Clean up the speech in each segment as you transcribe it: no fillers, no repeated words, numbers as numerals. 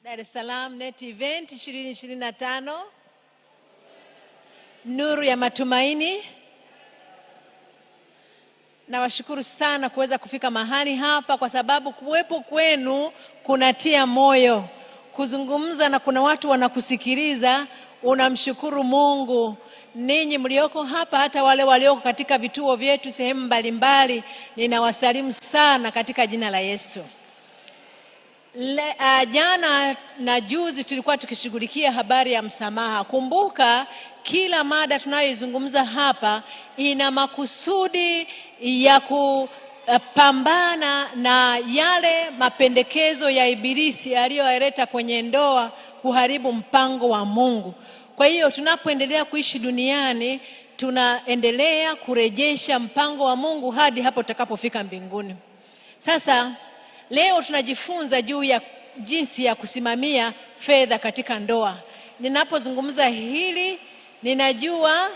Dar es Salaam Net Event 2025, Nuru ya Matumaini. Nawashukuru sana kuweza kufika mahali hapa, kwa sababu kuwepo kwenu kunatia moyo. Kuzungumza na kuna watu wanakusikiliza, unamshukuru Mungu. Ninyi mlioko hapa, hata wale walioko katika vituo vyetu sehemu mbalimbali, ninawasalimu sana katika jina la Yesu. Jana na juzi tulikuwa tukishughulikia habari ya msamaha. Kumbuka, kila mada tunayoizungumza hapa ina makusudi ya kupambana na yale mapendekezo ya Ibilisi aliyoyaleta kwenye ndoa kuharibu mpango wa Mungu. Kwa hiyo tunapoendelea kuishi duniani, tunaendelea kurejesha mpango wa Mungu hadi hapo tutakapofika mbinguni. Sasa leo tunajifunza juu ya jinsi ya kusimamia fedha katika ndoa. Ninapozungumza hili, ninajua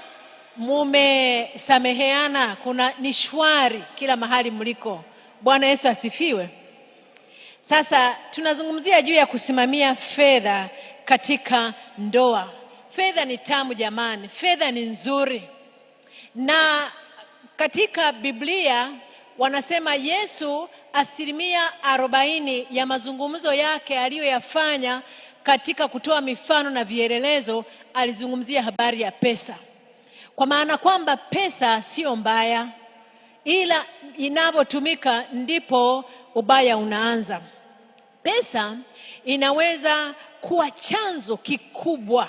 mumesameheana, ni shwari kila mahali mliko. Bwana Yesu asifiwe. Sasa tunazungumzia juu ya kusimamia fedha katika ndoa. Fedha ni tamu jamani, fedha ni nzuri. Na katika Biblia wanasema Yesu 40% ya mazungumzo yake aliyoyafanya katika kutoa mifano na vielelezo alizungumzia habari ya pesa. Kwa maana kwamba pesa sio mbaya, ila inapotumika ndipo ubaya unaanza. Pesa inaweza kuwa chanzo kikubwa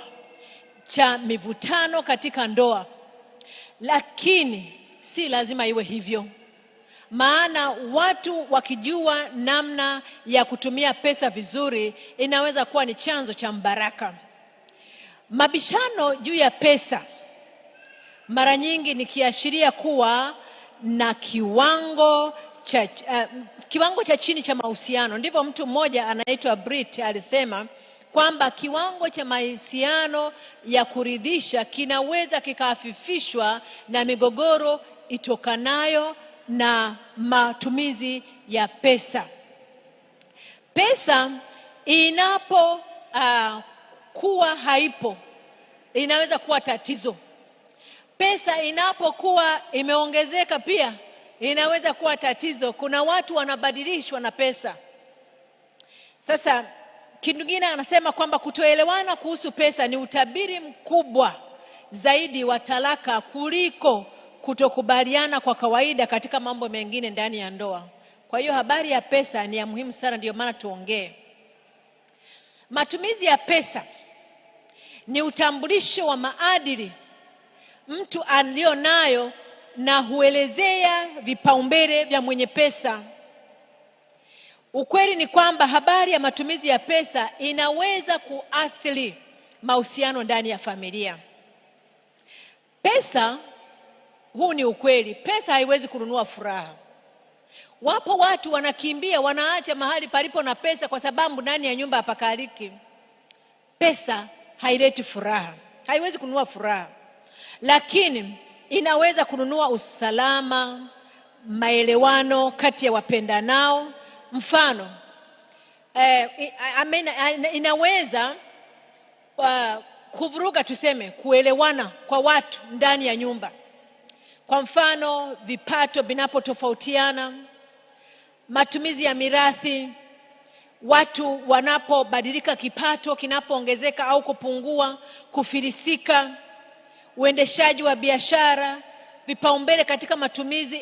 cha mivutano katika ndoa, lakini si lazima iwe hivyo. Maana watu wakijua namna ya kutumia pesa vizuri, inaweza kuwa ni chanzo cha mbaraka. Mabishano juu ya pesa mara nyingi ni kiashiria kuwa na kiwango cha chini cha mahusiano. Ndivyo mtu mmoja anaitwa Brit alisema kwamba kiwango cha mahusiano ya kuridhisha kinaweza kikahafifishwa na migogoro itokanayo na matumizi ya pesa. Pesa inapo kuwa haipo, inaweza kuwa tatizo. Pesa inapokuwa imeongezeka pia inaweza kuwa tatizo. Kuna watu wanabadilishwa na pesa. Sasa kitu kingine anasema kwamba kutoelewana kuhusu pesa ni utabiri mkubwa zaidi wa talaka kuliko kutokubaliana kwa kawaida katika mambo mengine ndani ya ndoa. Kwa hiyo habari ya pesa ni ya muhimu sana, ndio maana tuongee. Matumizi ya pesa ni utambulisho wa maadili mtu alionayo na huelezea vipaumbele vya mwenye pesa. Ukweli ni kwamba habari ya matumizi ya pesa inaweza kuathiri mahusiano ndani ya familia. Huu ni ukweli. Pesa haiwezi kununua furaha. Wapo watu wanakimbia, wanaacha mahali palipo na pesa kwa sababu ndani ya nyumba hapakaliki. Pesa haileti furaha, haiwezi kununua furaha, lakini inaweza kununua usalama, maelewano kati ya wapendanao. Mfano, inaweza kuvuruga tuseme kuelewana kwa watu ndani ya nyumba. Kwa mfano, vipato vinapotofautiana, matumizi ya mirathi, watu wanapobadilika, kipato kinapoongezeka au kupungua, kufilisika, uendeshaji wa biashara, vipaumbele katika matumizi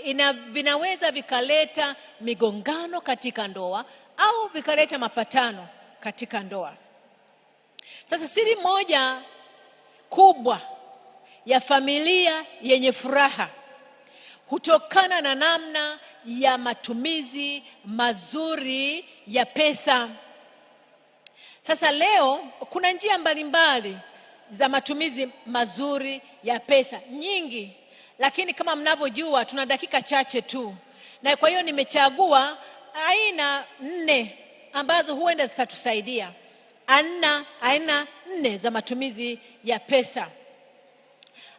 vinaweza vikaleta migongano katika ndoa au vikaleta mapatano katika ndoa. Sasa siri moja kubwa ya familia yenye furaha hutokana na namna ya matumizi mazuri ya pesa. Sasa leo kuna njia mbalimbali za matumizi mazuri ya pesa, nyingi, lakini kama mnavyojua tuna dakika chache tu, na kwa hiyo nimechagua aina 4 ambazo huenda zitatusaidia. Aina 4 za matumizi ya pesa.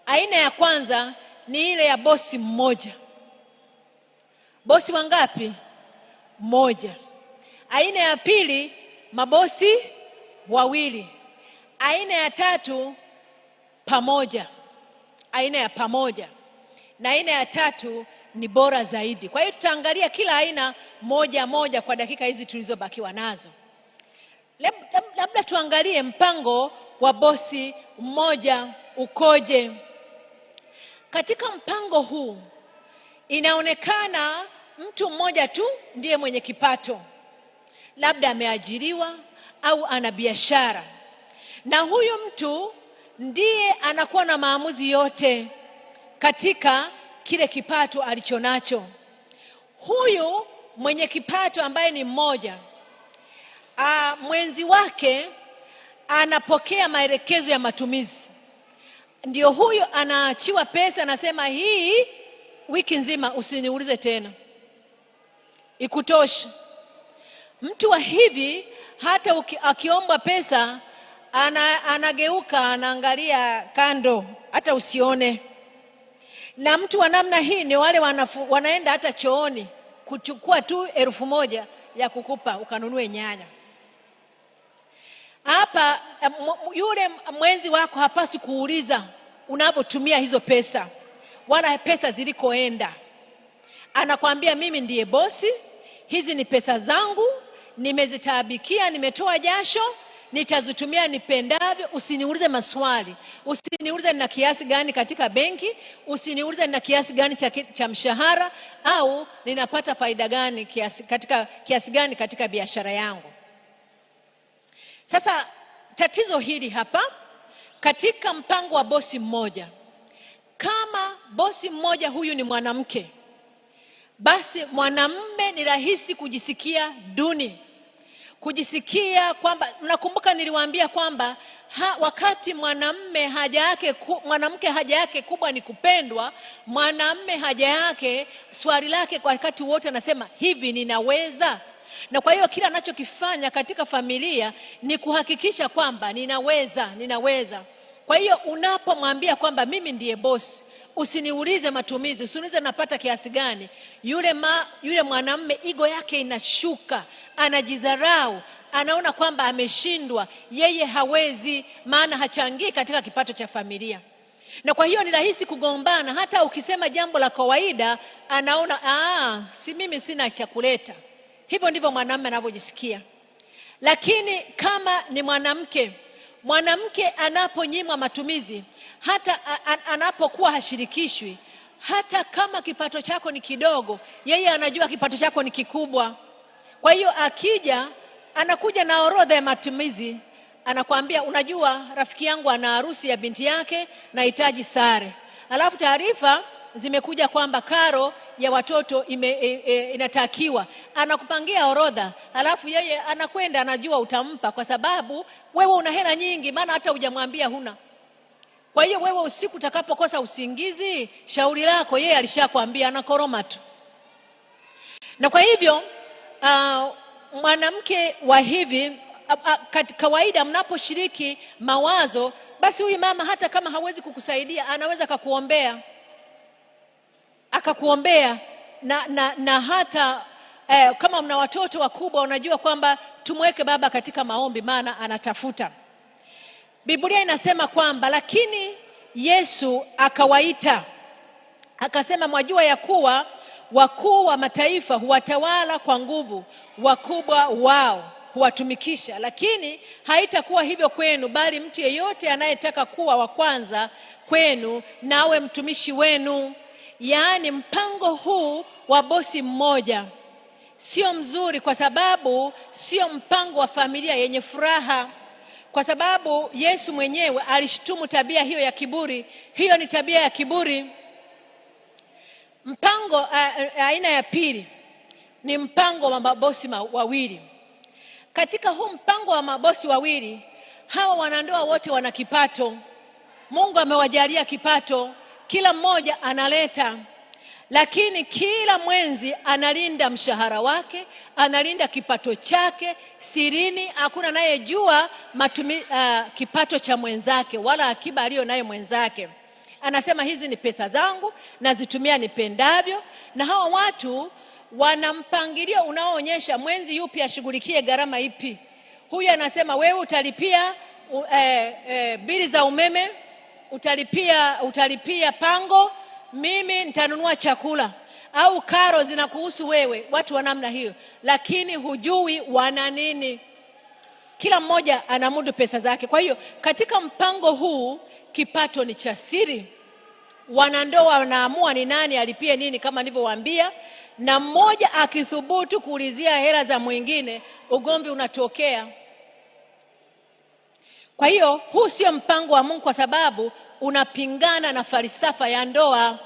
Aina ya kwanza ni ile ya bosi mmoja. Bosi wangapi? Mmoja. Aina ya pili, mabosi wawili. Aina ya tatu pamoja, aina ya pamoja, na aina ya tatu ni bora zaidi. Kwa hiyo tutaangalia kila aina moja moja kwa dakika hizi tulizobakiwa nazo. Labda tuangalie mpango wa bosi mmoja ukoje. Katika mpango huu inaonekana mtu mmoja tu ndiye mwenye kipato, labda ameajiriwa au ana biashara, na huyu mtu ndiye anakuwa na maamuzi yote katika kile kipato alichonacho. Huyu mwenye kipato ambaye ni mmoja, mwenzi wake anapokea maelekezo ya matumizi. Ndio huyu anaachiwa pesa, anasema hii wiki nzima usiniulize tena, ikutosha. Mtu wa hivi hata akiomba pesa anageuka, anaangalia kando, hata usione. Na mtu wa namna hii ni wale wanaenda hata chooni kuchukua tu 1,000 ya kukupa ukanunue nyanya. Hapa yule mwenzi wako hapasi kuuliza unapotumia hizo pesa wala pesa zilikoenda. Anakuambia mimi ndiye bosi, hizi ni pesa zangu, nimezitaabikia, nimetoa jasho, nitazitumia nipendavyo. Usiniulize maswali, usiniulize nina kiasi gani katika benki, usiniulize nina kiasi gani cha mshahara, au ninapata faida gani kiasi gani katika biashara yangu. Sasa tatizo hili hapa katika mpango wa bosi mmoja. Kama bosi mmoja huyu ni mwanamke, basi mwanamume ni rahisi kujisikia duni, kujisikia kwamba, mnakumbuka niliwaambia kwamba wakati mwanamke haja yake kubwa ni kupendwa, mwanamume haja yake, swali lake kwa wakati wote anasema hivi, ninaweza? Na kwa hiyo kila anachokifanya katika familia ni kuhakikisha kwamba ninaweza. Kwa hiyo unapomwambia kwamba mimi ndiye boss, usiniulize matumizi, usiniulize napata kiasi gani, yule mwanamume ego yake inashuka, anajidharau, anaona kwamba ameshindwa, yeye hawezi, maana hachangii katika kipato cha familia. Na kwa hiyo ni rahisi kugombana. Hata ukisema jambo la kawaida anaona si mimi sina cha kuleta. Hivyo ndivyo mwanamume anavyojisikia. Lakini kama ni mwanamke anaponyimwa matumizi, hata anapokuwa hashirikishwi, hata kama kipato chako ni kidogo, yeye anajua kipato chako ni kikubwa. Kwa hiyo anakuja na orodha ya matumizi, anakuambia unajua rafiki yangu ana harusi ya binti yake, nahitaji sare. Alafu taarifa zimekuja kwamba karo ya watoto inatakiwa. Anakupangia orodha, alafu yeye anakwenda, anajua utampa kwa sababu wewe una hela nyingi, maana hata hujamwambia huna. Kwa hiyo wewe usiku utakapokosa usingizi, shauri lako yeye alishakwambia, anakoroma tu. Na kwa hivyo mwanamke wa hivi kawaida mnaposhiriki mawazo, basi huyu mama hata kama hawezi kukusaidia anaweza akakuombea na hata kama mna watoto wakubwa, unajua kwamba tumweke baba katika maombi maana anatafuta. Biblia inasema kwamba lakini Yesu akawaita akasema, mwajua ya kuwa wakuu wa mataifa huwatawala kwa nguvu, wakubwa wao huwatumikisha, lakini haitakuwa hivyo kwenu, bali mtu yeyote anayetaka kuwa wa kwanza kwenu nawe mtumishi wenu. Yaani mpango huu wa bosi mmoja sio mzuri, kwa sababu sio mpango wa familia yenye furaha, kwa sababu Yesu mwenyewe alishtumu tabia hiyo ya kiburi. Hiyo ni tabia ya kiburi. Mpango aina ya pili ni mpango wa mabosi wawili. Katika huu mpango wa mabosi wawili, hawa wanandoa wote wana kipato. Mungu amewajalia kipato, kila mmoja analeta, lakini kila mwenzi analinda mshahara wake, analinda kipato chake sirini. Hakuna anayejua kipato cha mwenzake wala akiba aliyo nayo mwenzake. Anasema hizi ni pesa zangu, nazitumia nipendavyo. Na hawa watu wana mpangilio unaoonyesha mwenzi yupi ashughulikie gharama ipi. Huyu anasema wewe utalipia bili za umeme, utalipia pango, mimi nitanunua chakula, au karo zinakuhusu wewe. Watu wa namna hiyo, lakini hujui wana nini. Kila mmoja anamudu pesa zake. Kwa hiyo katika mpango huu kipato ni cha siri. Wanandoa wanaamua ni nani alipie nini, kama nilivyowaambia, na mmoja akithubutu kuulizia hela za mwingine, ugomvi unatokea. Kwa hiyo huu sio mpango wa Mungu, kwa sababu unapingana na falsafa ya ndoa.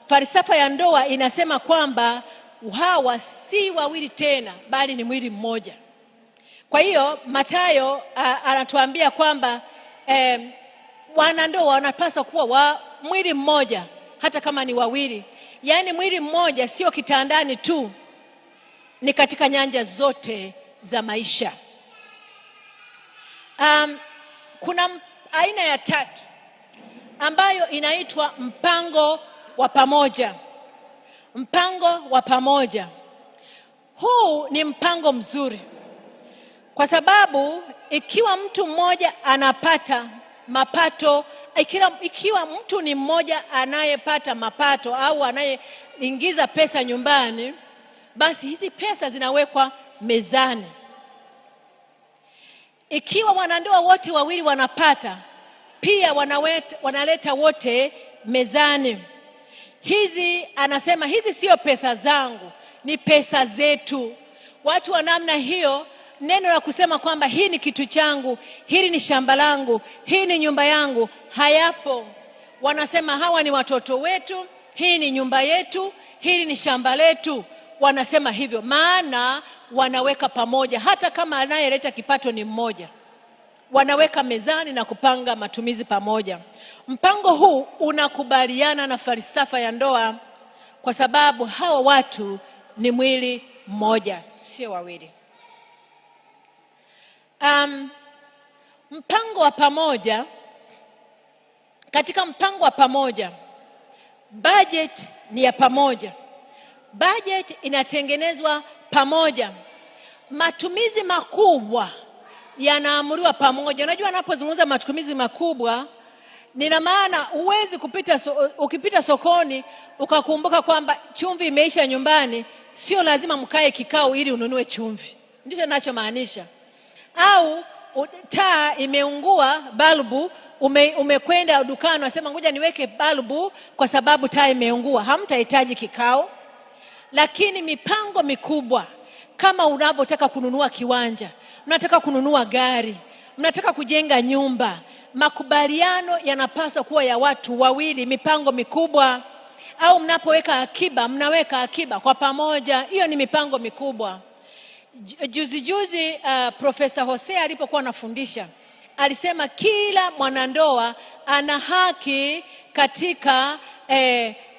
Falsafa ya ndoa inasema kwamba hawa si wawili tena, bali ni mwili mmoja. Kwa hiyo Mathayo anatuambia kwamba wanandoa wanapaswa kuwa wa mwili mmoja, hata kama ni wawili. Yaani mwili mmoja sio kitandani tu, ni katika nyanja zote za maisha. Kuna aina ya tatu ambayo inaitwa mpango wa pamoja. Mpango wa pamoja huu ni mpango mzuri, kwa sababu ikiwa mtu mmoja anapata mapato, ikiwa mtu ni mmoja anayepata mapato au anayeingiza pesa nyumbani, basi hizi pesa zinawekwa mezani. Ikiwa wanandoa wote wawili wanapata, pia wanaleta wote mezani. Hizi anasema hizi sio pesa zangu, ni pesa zetu. Watu wa namna hiyo, neno la kusema kwamba hii ni kitu changu, hili ni shamba langu, hii ni nyumba yangu, hayapo. Wanasema hawa ni watoto wetu, hii ni nyumba yetu, hili ni shamba letu. Wanasema hivyo maana wanaweka pamoja, hata kama anayeleta kipato ni mmoja. Wanaweka mezani na kupanga matumizi pamoja. Mpango huu unakubaliana na falsafa ya ndoa, kwa sababu hawa watu ni mwili mmoja, sio wawili. Mpango wa pamoja, katika mpango wa pamoja, budget ni ya pamoja. Budget inatengenezwa pamoja. Matumizi makubwa yanaamuriwa pamoja. Unajua, anapozungumza matumizi makubwa, nina maana uwezi ukipita sokoni ukakumbuka kwamba chumvi imeisha nyumbani, sio lazima mkae kikao ili ununue chumvi. Ndicho ninachomaanisha. Au taa imeungua, balbu, umekwenda dukani unasema ngoja niweke balbu kwa sababu taa imeungua. Hamtahitaji kikao. Lakini mipango mikubwa, kama unavyotaka kununua kiwanja, mnataka kununua gari, mnataka kujenga nyumba, makubaliano yanapaswa kuwa ya watu wawili. Mipango mikubwa, au mnapoweka akiba, mnaweka akiba kwa pamoja. Hiyo ni mipango mikubwa. Juzi Profesa Hosea alipokuwa anafundisha, alisema kila mwanandoa ana haki katika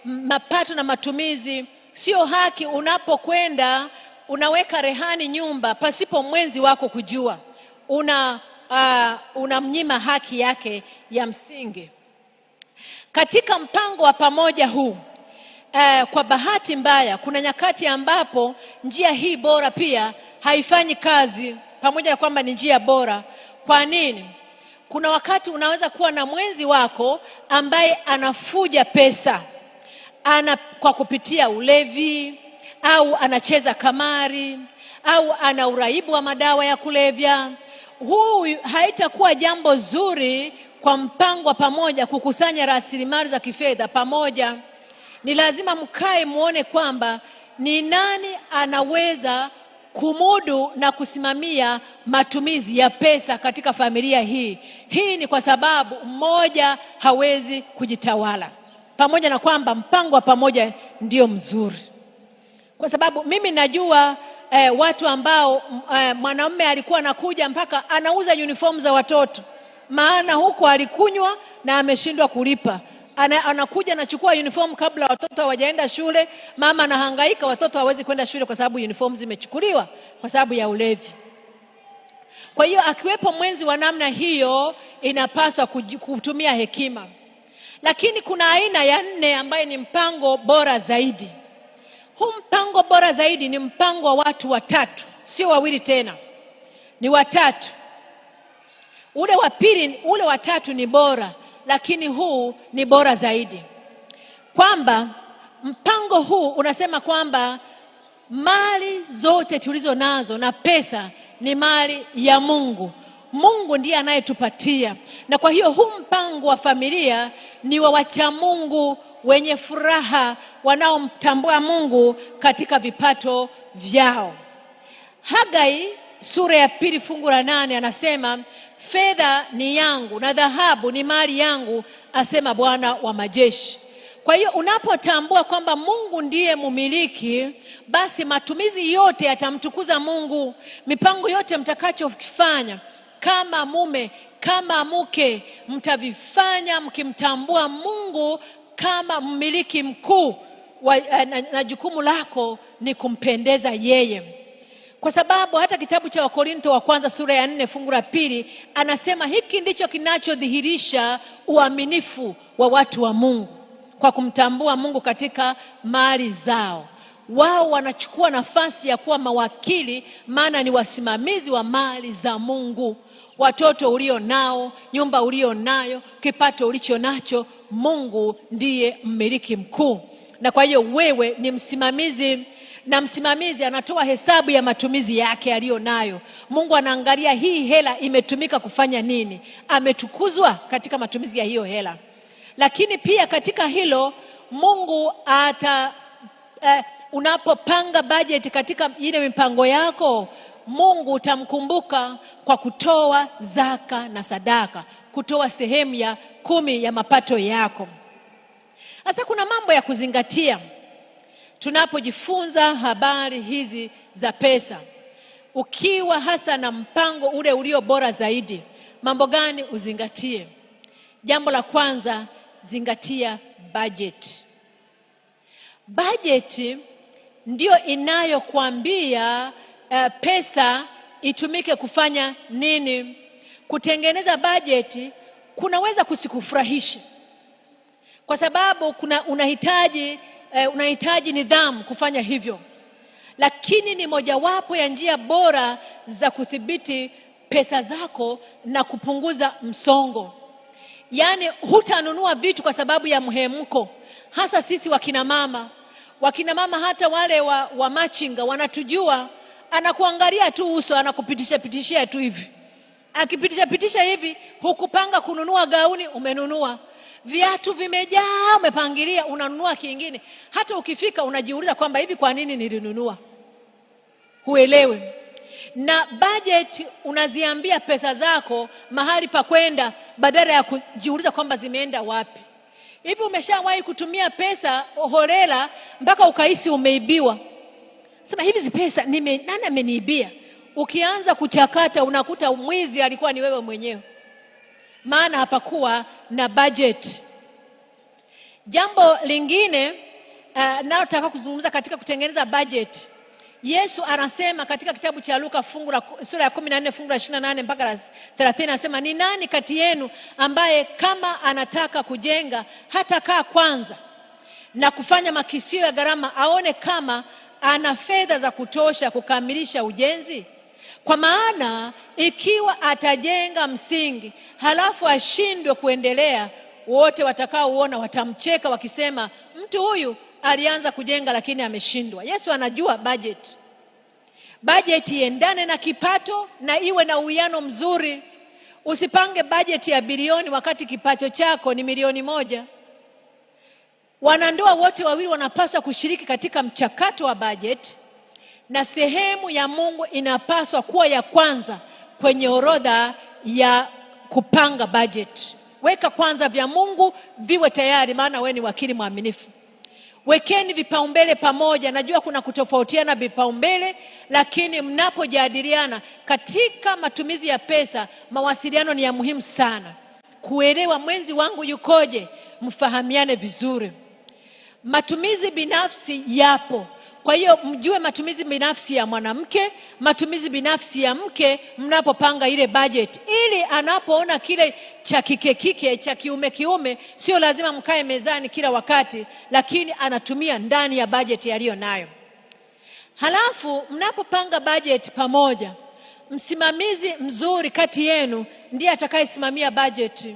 mapato na matumizi. Sio haki unapokwenda unaweka rehani nyumba pasipo mwenzi wako kujua, unamnyima haki yake ya msingi. Katika mpango wa pamoja huu, kwa bahati mbaya, kuna nyakati ambapo njia hii bora pia haifanyi kazi, pamoja na kwamba ni njia bora. Kwa nini? Kuna wakati unaweza kuwa na mwenzi wako ambaye anafuja pesa, kwa kupitia ulevi, au anacheza kamari, au ana uraibu wa madawa ya kulevya. Huu haitakuwa jambo zuri kwa mpango wa pamoja kukusanya rasilimali za kifedha pamoja. Ni lazima mkae muone kwamba ni nani anaweza kumudu na kusimamia matumizi ya pesa katika familia hii. Hii ni kwa sababu mmoja hawezi kujitawala, pamoja na kwamba mpango wa pamoja ndio mzuri. Kwa sababu mimi najua watu ambao mwanamume alikuwa anakuja mpaka anauza uniform za watoto, maana huko alikunywa na ameshindwa kulipa. Anakuja anachukua uniform kabla watoto hawajaenda shule. Mama anahangaika, watoto hawezi kwenda shule kwa sababu uniform zimechukuliwa kwa sababu ya ulevi. Kwa hiyo akiwepo mwenzi wa namna hiyo, inapaswa kutumia hekima. Lakini kuna aina ya 4 ambayo ni mpango bora zaidi. Huu mpango bora zaidi ni mpango wa watu watatu, sio wawili tena. ni watatu. Ule wa pili, ule watatu ni bora, lakini huu ni bora zaidi. Kwamba mpango huu unasema kwamba mali zote tulizo nazo na pesa ni mali ya Mungu. Mungu ndiye anayetupatia. Na kwa hiyo huu mpango wa familia ni wa wacha Mungu wenye furaha, wanaomtambua Mungu katika vipato vyao. Hagai sura ya 2 fungu la 8 anasema, fedha ni yangu na dhahabu ni mali yangu, asema Bwana wa majeshi. Kwa hiyo unapotambua kwamba Mungu ndiye mumiliki, basi matumizi yote yatamtukuza Mungu. Mipango yote mtakachofanya kama mume, kama mke, mtavifanya mkimtambua Mungu kama mmiliki mkuu na jukumu lako ni kumpendeza yeye. Kwa sababu hata kitabu cha Wakorintho wa kwanza sura ya 4 fungu la 2 anasema hiki ndicho kinachodhihirisha uaminifu wa watu wa Mungu, kwa kumtambua Mungu katika mali zao. Wao wanachukua nafasi ya kuwa mawakili, maana ni wasimamizi wa mali za Mungu. Watoto ulio nao, nyumba ulio nayo, kipato ulicho nacho, Mungu ndiye mmiliki mkuu. Na kwa hiyo wewe ni msimamizi, na msimamizi anatoa hesabu ya matumizi yake aliyo nayo. Mungu anaangalia hii hela imetumika kufanya nini, ametukuzwa katika matumizi ya hiyo hela. Lakini pia katika hilo Mungu unapopanga bajeti katika ile mipango yako, Mungu utamkumbuka kwa kutoa zaka na sadaka, kutoa sehemu ya 10 ya mapato yako. Sasa kuna mambo ya kuzingatia tunapojifunza habari hizi za pesa. Ukiwa hasa na mpango ule ulio bora zaidi, mambo gani uzingatie? Jambo la kwanza, zingatia budget. Budget ndio inayokuambia pesa itumike kufanya nini. Kutengeneza budget kunaweza kusikufurahisha, kwa sababu unahitaji nidhamu kufanya hivyo, lakini ni mojawapo ya njia bora za kudhibiti pesa zako na kupunguza msongo. Yaani hutanunua vitu kwa sababu ya mhemko. Hasa sisi wakina mama hata wale wa machinga wanatujua. Anakuangalia tu uso, anakupitishia tu hivi. Akipitisha hivi, hukupanga kununua gauni, umenunua. Viatu vimejaa, umepangilia, unanunua kingine. Hata ukifika unajiuliza kwamba hivi kwa nini nilinunua? Huelewe. Na budget unaziambia pesa zako mahali pa kwenda, badala ya kujiuliza kwamba zimeenda wapi. Hivi umeshawahi kutumia pesa holela mpaka ukahisi umeibiwa? Sema hivi pesa nani ameniibia? Ukianza kuchakata unakuta mwizi alikuwa ni wewe mwenyewe, maana hapakuwa na budget. Jambo lingine nataka kuzungumza katika kutengeneza budget. Yesu anasema katika kitabu cha Luka sura ya 14 fungu la 28 mpaka 30, anasema, ni nani kati yenu ambaye kama anataka kujenga hata kaa kwanza na kufanya makisio ya gharama aone kama ana fedha za kutosha kukamilisha ujenzi? Kwa maana ikiwa atajenga msingi halafu ashindwe kuendelea, wote watakaoona watamcheka wakisema, mtu huyu alianza kujenga lakini ameshindwa. Yesu anajua budget. Budget iendane na kipato na iwe na uwiano mzuri. Usipange budget ya bilioni wakati kipato chako ni milioni 1. Wanandoa wote wawili wanapaswa kushiriki katika mchakato wa budget, na sehemu ya Mungu inapaswa kuwa ya kwanza kwenye orodha ya kupanga budget. Weka kwanza vya Mungu viwe tayari, maana wewe ni wakili mwaminifu. Wekeni vipaumbele pamoja. Najua kuna kutofautiana vipaumbele, lakini mnapojadiliana katika matumizi ya pesa, mawasiliano ni ya muhimu sana. Kuelewa mwenzi wangu yukoje, mfahamiane vizuri. Matumizi binafsi yapo. Kwa hiyo mjue matumizi binafsi ya mwanamke, matumizi binafsi ya mke mnapopanga ile budget, ili anapoona kile cha kike cha kiume, sio lazima mkae mezani kila wakati, lakini anatumia ndani ya budget aliyo nayo. Halafu mnapopanga budget pamoja, msimamizi mzuri kati yenu ndiye atakayesimamia budget.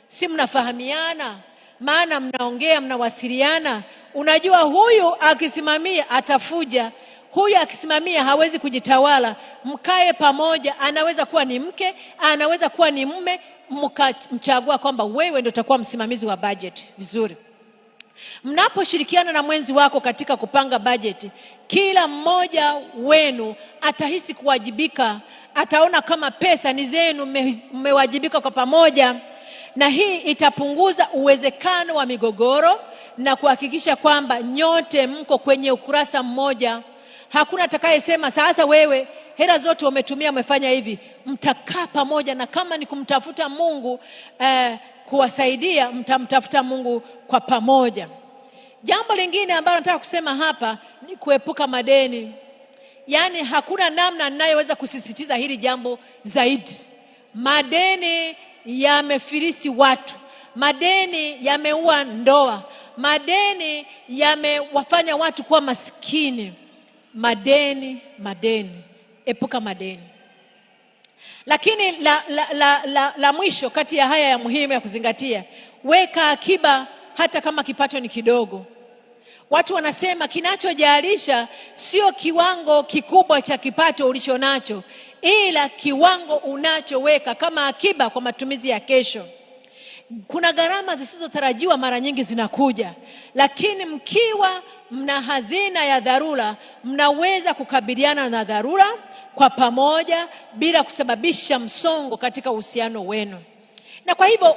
Si mnafahamiana? Maana mnaongea, mnawasiliana. Unajua huyu akisimamia atafuja, huyu akisimamia hawezi kujitawala. Mkae pamoja, anaweza kuwa ni mke, anaweza kuwa ni mume, mkachagua kwamba wewe ndio utakuwa msimamizi wa budget vizuri. Mnaposhirikiana na mwenzi wako katika kupanga budget, kila mmoja wenu atahisi kuwajibika, ataona kama pesa ni zenu, mmewajibika kwa pamoja, na hii itapunguza uwezekano wa migogoro na kuhakikisha kwamba nyote mko kwenye ukurasa mmoja. Hakuna atakayesema sasa wewe hela zote umetumia umefanya hivi. Mtakaa pamoja, na kama ni kumtafuta Mungu kuwasaidia, mtamtafuta Mungu kwa pamoja. Jambo lingine ambalo nataka kusema hapa ni kuepuka madeni. Yaani hakuna namna ninayoweza kusisitiza hili jambo zaidi. Madeni yamefilisi watu. Madeni yameua ndoa. Madeni yamewafanya watu kuwa maskini. Madeni. Epuka madeni. Lakini la mwisho kati ya haya ya muhimu ya kuzingatia, weka akiba hata kama kipato ni kidogo. Watu wanasema kinachojalisha sio kiwango kikubwa cha kipato ulichonacho, ila kiwango unachoweka kama akiba kwa matumizi ya kesho. Kuna gharama zisizotarajiwa mara nyingi zinakuja, lakini mkiwa mna hazina ya dharura, mnaweza kukabiliana na dharura kwa pamoja bila kusababisha msongo katika uhusiano wenu. Na kwa hivyo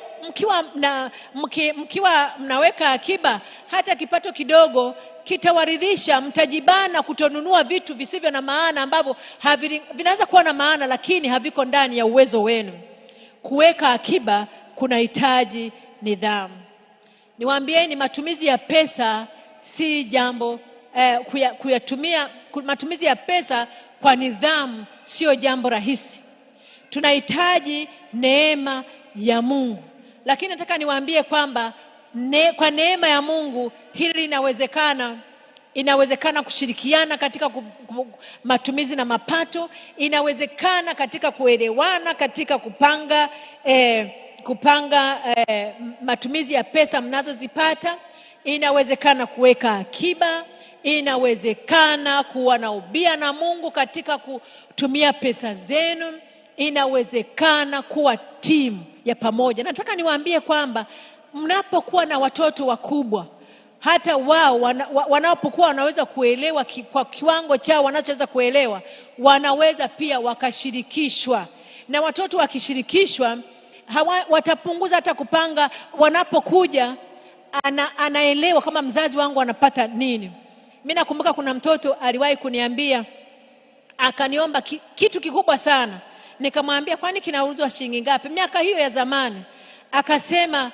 mkiwa mnaweka akiba hata kipato kidogo kitawaridhisha, mtajibana kutonunua vitu visivyo na maana ambavyo vinaweza kuwa na maana lakini haviko ndani ya uwezo wenu. Kuweka akiba kunahitaji nidhamu. Niwaambieni, matumizi ya pesa si jambo matumizi ya pesa kwa nidhamu sio jambo rahisi. Tunahitaji neema ya Mungu. Lakini nataka niwaambie kwamba kwa neema ya Mungu hili linawezekana. Inawezekana kushirikiana katika matumizi na mapato. Inawezekana katika kuelewana katika kupanga matumizi ya pesa mnazozipata. Inawezekana kuweka akiba. Inawezekana kuwa na ubia na Mungu katika kutumia pesa zenu. Inawezekana kuwa timu ya pamoja. Nataka niwaambie kwamba mnapokuwa na watoto wakubwa, hata wao wanapokuwa wanaweza kuelewa kwa kiwango chao wanachoweza kuelewa, wanaweza pia wakashirikishwa. Na watoto wakishirikishwa watapunguza hata kupanga. Wanapokuja anaelewa kama mzazi wangu anapata nini. Mimi nakumbuka kuna mtoto aliwahi kuniambia, akaniomba kitu kikubwa sana. Nikamwambia kwani kinauzwa shilingi ngapi? Miaka hiyo ya zamani. Akasema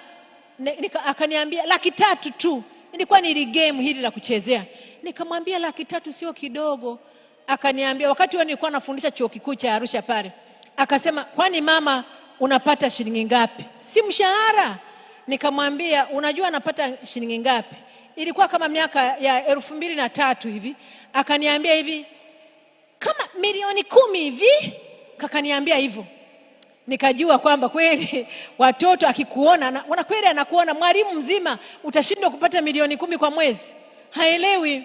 akaniambia 300,000 tu. Ilikuwa ni game hili la kuchezea. Nikamwambia 300,000 sio kidogo. Akaniambia, wakati nilikuwa nafundisha chuo kikuu cha Arusha pale. Akasema kwani mama unapata shilingi ngapi? Si mshahara. Nikamwambia unajua napata shilingi ngapi? Ilikuwa kama miaka ya 2003 hivi. Akaniambia hivi, kama milioni 10 hivi. Kakaniambia hivyo. Nikajua kwamba kweli watoto akikuona wana kweli anakuona. Mwalimu mzima utashindwa kupata milioni 10 kwa mwezi? Haelewi.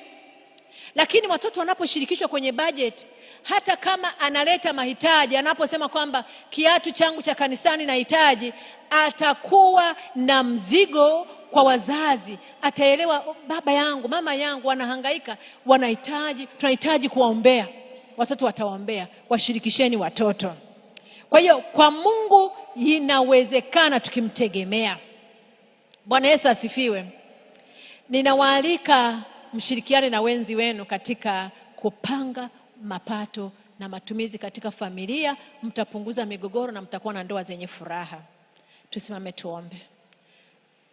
Lakini watoto wanaposhirikishwa kwenye budget, hata kama analeta mahitaji, anaposema kwamba kiatu changu cha kanisani nahitaji, atakuwa na mzigo kwa wazazi. Ataelewa baba yangu, mama yangu wanahangaika, tunahitaji kuwaombea. Watoto watawaombea. Washirikisheni watoto. Kwa hiyo kwa Mungu inawezekana tukimtegemea. Bwana Yesu asifiwe. Ninawaalika mshirikiane na wenzi wenu katika kupanga mapato na matumizi katika familia. Mtapunguza migogoro na mtakuwa na ndoa zenye furaha. Tusimame tuombe.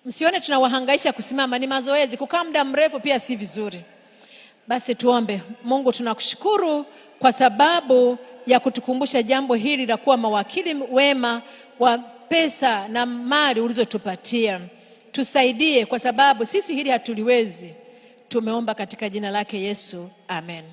Msione tunawahangaisha kusimama, ni mazoezi. Kukaa muda mrefu pia si vizuri. Basi tuombe. Mungu, tunakushukuru kwa sababu ya kutukumbusha jambo hili la kuwa mawakili wema wa pesa na mali ulizotupatia. Tusaidie kwa sababu sisi hili hatuliwezi. Tumeomba katika jina lake Yesu. Amen.